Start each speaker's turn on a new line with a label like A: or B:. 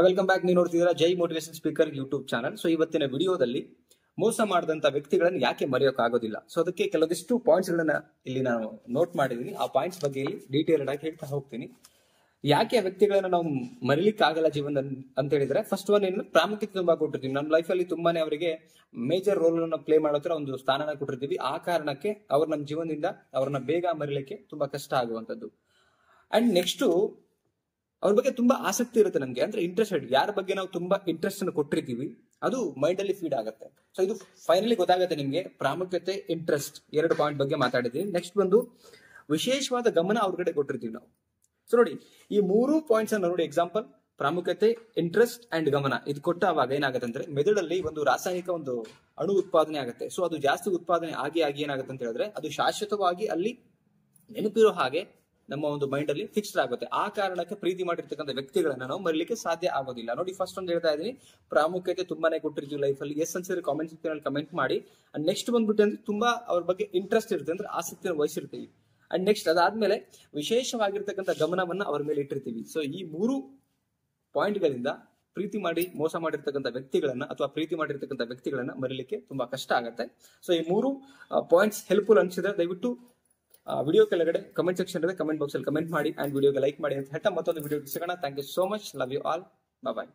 A: Welcome back. ನೀವು ನೋಡ್ತಿದ್ದೀರಾ Jai motivation speaker YouTube channel. So ಇವತ್ತಿನ ವಿಡಿಯೋದಲ್ಲಿ ಮೋಸ ಮಾಡಿದಂತ ವ್ಯಕ್ತಿಗಳನ್ನು ಯಾಕೆ ಮರೆಯೋಕ್ಕಾಗೋದಿಲ್ಲ, ಸೊ ಅದಕ್ಕೆ ಕೆಲವೊಂದಿಷ್ಟು ಪಾಯಿಂಟ್ಸ್ ಗಳನ್ನ ಇಲ್ಲಿ ನಾನು ನೋಟ್ ಮಾಡಿದೀನಿ. ಆ ಪಾಯಿಂಟ್ಸ್ ಬಗ್ಗೆ ಇಲ್ಲಿ ಡೀಟೇಲ್ಡ್ ಆಗಿ ಹೇಳ್ತಾ ಹೋಗ್ತೀನಿ. ಯಾಕೆ ಆ ವ್ಯಕ್ತಿಗಳನ್ನ ನಾವು ಮರಿಲಿಕ್ಕೆ ಆಗಲ್ಲ ಜೀವನ ಅಂತ ಹೇಳಿದ್ರೆ, ಫಸ್ಟ್ ಒನ್ ಏನು, ಪ್ರಾಮುಖ್ಯತೆ ತುಂಬಾ ಕೊಟ್ಟಿರ್ತೀವಿ ನಮ್ಮ ಲೈಫ್ ಅಲ್ಲಿ. ತುಂಬಾನೇ ಅವರಿಗೆ ಮೇಜರ್ ರೋಲ್ ಅನ್ನು ಪ್ಲೇ ಮಾಡೋ ತರ ಒಂದು ಸ್ಥಾನನ ಕೊಟ್ಟಿರ್ತೀವಿ. ಆ ಕಾರಣಕ್ಕೆ ಅವ್ರು ನಮ್ಮ ಜೀವನದಿಂದ ಅವ್ರನ್ನ ಬೇಗ ಮರಿಲಿಕ್ಕೆ ತುಂಬಾ ಕಷ್ಟ ಆಗುವಂತದ್ದು. ಅಂಡ್ ನೆಕ್ಸ್ಟ್, ಅವ್ರ ಬಗ್ಗೆ ತುಂಬಾ ಆಸಕ್ತಿ ಇರುತ್ತೆ ನಮ್ಗೆ, ಅಂದ್ರೆ ಇಂಟ್ರೆಸ್ಟೆಡ್. ಯಾರ ಬಗ್ಗೆ ನಾವು ತುಂಬಾ ಇಂಟ್ರೆಸ್ಟ್ ಅನ್ನು ಕೊಟ್ಟಿರ್ತೀವಿ ಅದು ಮೈಂಡ್ ಅಲ್ಲಿ ಫೀಡ್ ಆಗುತ್ತೆ. ಸೊ ಇದು ಫೈನಲಿ ಗೊತ್ತಾಗುತ್ತೆ ನಿಮ್ಗೆ. ಪ್ರಾಮುಖ್ಯತೆ, ಇಂಟ್ರೆಸ್ಟ್, ಎರಡು ಪಾಯಿಂಟ್ ಬಗ್ಗೆ ಮಾತಾಡಿದೀವಿ. ನೆಕ್ಸ್ಟ್ ಬಂದು ವಿಶೇಷವಾದ ಗಮನ ಅವ್ರ ಕಡೆ ಕೊಟ್ಟಿರ್ತೀವಿ ನಾವು. ಸೊ ನೋಡಿ, ಈ ಮೂರು ಪಾಯಿಂಟ್ಸ್ ಅನ್ನು ನೋಡಿ. ಎಕ್ಸಾಂಪಲ್, ಪ್ರಾಮುಖ್ಯತೆ, ಇಂಟ್ರೆಸ್ಟ್ ಅಂಡ್ ಗಮನ. ಇದು ಕೊಟ್ಟ ಅವಾಗ ಏನಾಗುತ್ತೆ ಅಂದ್ರೆ, ಮೆದುಳಲ್ಲಿ ಒಂದು ರಾಸಾಯನಿಕ ಒಂದು ಅಣು ಉತ್ಪಾದನೆ ಆಗುತ್ತೆ. ಸೊ ಅದು ಜಾಸ್ತಿ ಉತ್ಪಾದನೆ ಆಗಿ ಏನಾಗುತ್ತೆ ಅಂತ ಹೇಳಿದ್ರೆ, ಅದು ಶಾಶ್ವತವಾಗಿ ಅಲ್ಲಿ ನೆನಪಿರೋ ಹಾಗೆ ನಮ್ಮ ಒಂದು ಮೈಂಡ್ ಅಲ್ಲಿ ಫಿಕ್ಸ್ಡ್ ಆಗುತ್ತೆ. ಆ ಕಾರಣಕ್ಕೆ ಪ್ರೀತಿ ಮಾಡಿರ್ತಕ್ಕಂಥ ವ್ಯಕ್ತಿಗಳನ್ನ ನಾವು ಮರಿಲಿಕ್ಕೆ ಸಾಧ್ಯ ಆಗೋದಿಲ್ಲ. ನೋಡಿ, ಫಸ್ಟ್ ಒಂದು ಹೇಳ್ತಾ ಇದೀನಿ, ಪ್ರಾಮುಖ್ಯತೆ ತುಂಬಾನೇ ಕೊಟ್ಟಿರ್ತೀವಿ ಲೈಫ್ ಅಲ್ಲಿ. ಎಸ್ ಅನ್ಸಿದ್ರೆ ಕಾಮೆಂಟ್ ಸೆಕ್ಷನ್ ಅಲ್ಲಿ ಕಮೆಂಟ್ ಮಾಡಿ. ಅಂಡ್ ನೆಕ್ಸ್ಟ್ ಬಂದ್ಬಿಟ್ಟು ಅಂದ್ರೆ ತುಂಬಾ ಅವ್ರ ಬಗ್ಗೆ ಇಂಟ್ರೆಸ್ಟ್ ಇರುತ್ತೆ, ಅಂದ್ರೆ ಆಸಕ್ತಿಯನ್ನು ವಹಿಸಿರ್ತೀವಿ. ಅಂಡ್ ನೆಕ್ಸ್ಟ್ ಅದಾದ್ಮೇಲೆ ವಿಶೇಷವಾಗಿರ್ತಕ್ಕಂಥ ಗಮನವನ್ನ ಅವ್ರ ಮೇಲೆ ಇಟ್ಟಿರ್ತೀವಿ. ಸೊ ಈ ಮೂರು ಪಾಯಿಂಟ್ ಗಳಿಂದ ಪ್ರೀತಿ ಮಾಡಿ ಮೋಸ ಮಾಡಿರ್ತಕ್ಕಂಥ ವ್ಯಕ್ತಿಗಳನ್ನ ಅಥವಾ ಪ್ರೀತಿ ಮಾಡಿರ್ತಕ್ಕಂಥ ವ್ಯಕ್ತಿಗಳನ್ನ ಮರಿಲಿಕ್ಕೆ ತುಂಬಾ ಕಷ್ಟ ಆಗುತ್ತೆ. ಸೊ ಈ ಮೂರು ಪಾಯಿಂಟ್ಸ್ ಹೆಲ್ಪ್ಫುಲ್ ಅನ್ಸಿದ್ರೆ ದಯವಿಟ್ಟು ವಿಡಿಯೋ ಕೆಳಗಡೆ ಕಮೆಂಟ್ ಸೆಕ್ಷನ್ ಇದೆ, ಕಮೆಂಟ್ ಬಾಕ್ಸ್ ಅಲ್ಲಿ ಕಮೆಂಟ್ ಮಾಡಿ ಅಂಡ್ ವಿಡಿಯೋಗೆ ಲೈಕ್ ಮಾಡಿ ಅಂತ ಹೇಳ್ತಾ ಮತ್ತೊಂದು ವಿಡಿಯೋ ಸಿಗೋಣ. Thank you so much. Love you all. Bye.